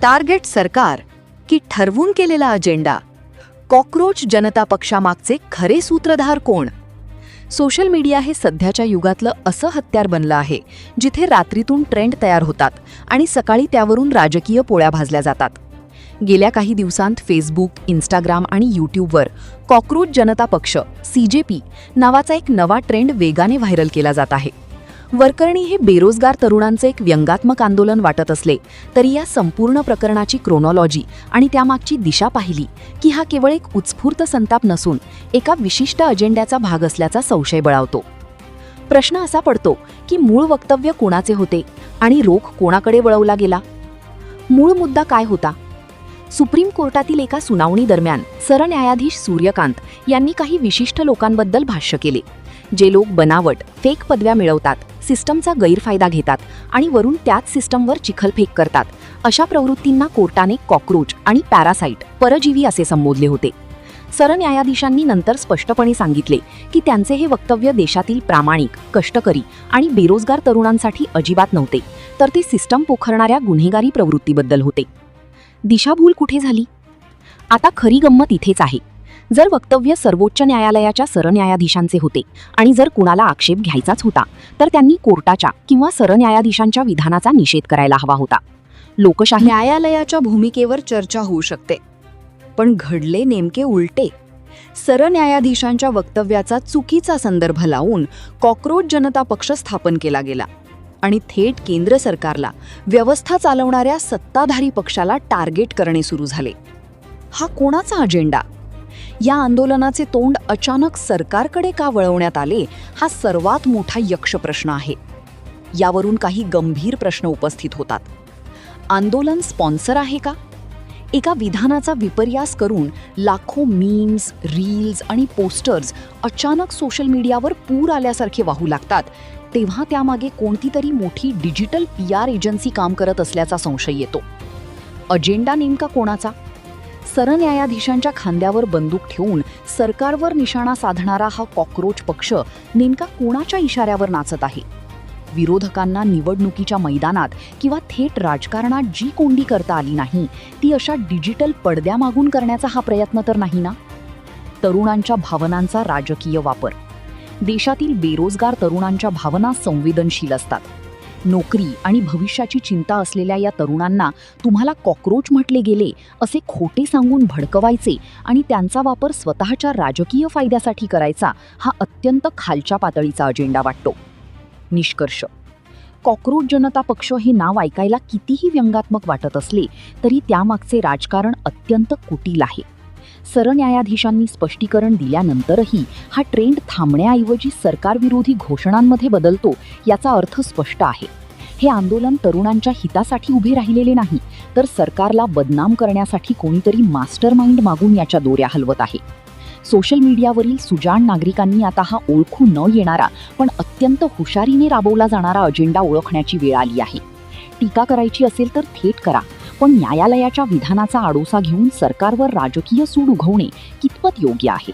Target सरकार की ठरवून केलेला अजेंडा? कॉकरोच जनता पक्षामागचे खरे सूत्रधार कोण? सोशल मीडिया हे सध्याच्या युगातलं असं हत्यार बनलं आहे जिथे रात्रीतून ट्रेंड तयार होतात आणि सकाळी त्यावरून राजकीय पोळ्या भाजल्या जातात. गेल्या काही दिवसांत फेसबुक, इंस्टाग्राम आणि यूट्यूबवर कॉकरोच जनता पक्ष CJP नावाचा एक नवा ट्रेंड वेगाने व्हायरल केला जात आहे. वरकरणी हे बेरोजगार तरुणांचे एक व्यंगात्मक आंदोलन वाटत असले तरी या संपूर्ण प्रकरणाची क्रोनॉलॉजी आणि त्यामागची दिशा पाहिली की हा केवळ एक उत्स्फूर्त संताप नसून एका विशिष्ट अजेंड्याचा भाग असल्याचा संशय बळावतो. प्रश्न असा पडतो की मूळ वक्तव्य कोणाचे होते आणि रोख कोणाकडे वळवला गेला? मूळ मुद्दा काय होता? सुप्रीम कोर्टातील एका सुनावणी दरम्यान सरन्यायाधीश सूर्यकांत यांनी काही विशिष्ट लोकांबद्दल भाष्य केले, जे लोक बनावट, फेक पदव्या मिळवतात, सिस्टमचा गैरफायदा घेतात आणि वरून त्याच सिस्टमवर चिखलफेक करतात. अशा प्रवृत्तींना कोर्टाने कॉकरोच आणि पॅरासाइट, परजीवी असे संबोधले होते. सरन्यायाधीशांनी नंतर स्पष्टपणे सांगितले की त्यांचे हे वक्तव्य देशातील प्रामाणिक, कष्टकरी आणि बेरोजगार तरुणांसाठी अजिबात नव्हते, तर ते सिस्टम पोखरणाऱ्या गुन्हेगारी प्रवृत्तीबद्दल होते. दिशाभूल कुठे झाली? आता खरी गंमत इथेच आहे. जर वक्तव्य सर्वोच्च न्यायालयाच्या सरन्यायाधीशांचे होते आणि जर कुणाला आक्षेप घ्यायचाच होता तर त्यांनी कोर्टाच्या किंवा सरन्यायाधीशांच्या विधानाचा निषेध करायला हवा होता. लोकशाही न्यायालयाच्या भूमिकेवर चर्चा होऊ शकते, पण घडले नेमके उलटे. सरन्यायाधीशांच्या वक्तव्याचा चुकीचा संदर्भ लावून कॉकरोच जनता पक्ष स्थापन केला गेला आणि थेट केंद्र सरकारला, व्यवस्था चालवणाऱ्या सत्ताधारी पक्षाला टार्गेट करणे सुरू झाले. हा कोणाचा अजेंडा? या आंदोलनाचे तोंड अचानक सरकारकडे का वळवण्यात आले, हा सर्वात मोठा यक्ष प्रश्न आहे. यावरून काही गंभीर प्रश्न उपस्थित होतात. आंदोलन स्पॉन्सर आहे का? एका विधानाचा विपर्यास करून लाखो मीम्स, रील्स आणि पोस्टर्स अचानक सोशल मीडियावर पूर आल्यासारखे वाहू लागतात, तेव्हा त्यामागे कोणती तरी मोठी डिजिटल PR एजन्सी काम करत असल्याचा संशय येतो. अजेंडा नेमका कोणाचा? सरन्यायाधीशांच्या खांद्यावर बंदूक ठेवून सरकारवर निशाणा साधणारा हा कॉकरोच पक्ष नेमका कोणाच्या इशाऱ्यावर नाचत आहे? विरोधकांना निवडणुकीच्या मैदानात किंवा थेट राजकारणात जी कोंडी करता आली नाही, ती अशा डिजिटल पडद्यामागून करण्याचा हा प्रयत्न तर नाही ना? तरुणांच्या भावनांचा राजकीय वापर. देशातील बेरोजगार तरुणांच्या भावना संवेदनशील असतात. नोकरी आणि भविष्याची चिंता असलेल्या या तरुणांना तुम्हाला कॉकरोच म्हटले गेले असे खोटे सांगून भडकवायचे आणि त्यांचा वापर स्वतःच्या राजकीय फायद्यासाठी करायचा, हा अत्यंत खालच्या पातळीचा अजेंडा वाटतो. निष्कर्ष: कॉकरोच जनता पक्ष हे नाव ऐकायला कितीही व्यंगात्मक वाटत असले तरी त्यामागचे राजकारण अत्यंत कुटील आहे. सरन्यायाधीशांनी स्पष्टीकरण दिल्यानंतरही हा ट्रेंड थांबण्याऐवजी सरकारविरोधी घोषणांमध्ये बदलतो, याचा अर्थ स्पष्ट आहे. हे आंदोलन तरुणांच्या हितासाठी उभे राहिलेले नाही, तर सरकारला बदनाम करण्यासाठी कोणीतरी मास्टरमाइंड मागून याच्या दोऱ्या हलवत आहे. सोशल मीडियावरील सुजाण नागरिकांनी आता हा ओळखू न येणारा पण अत्यंत हुशारीने राबवला जाणारा अजेंडा ओळखण्याची वेळ आली आहे. टीका करायची असेल तर थेट करा, पण न्यायालयाच्या विधानाचा आडोसा घेऊन सरकारवर राजकीय सूड उगवणे कितपत योग्य आहे?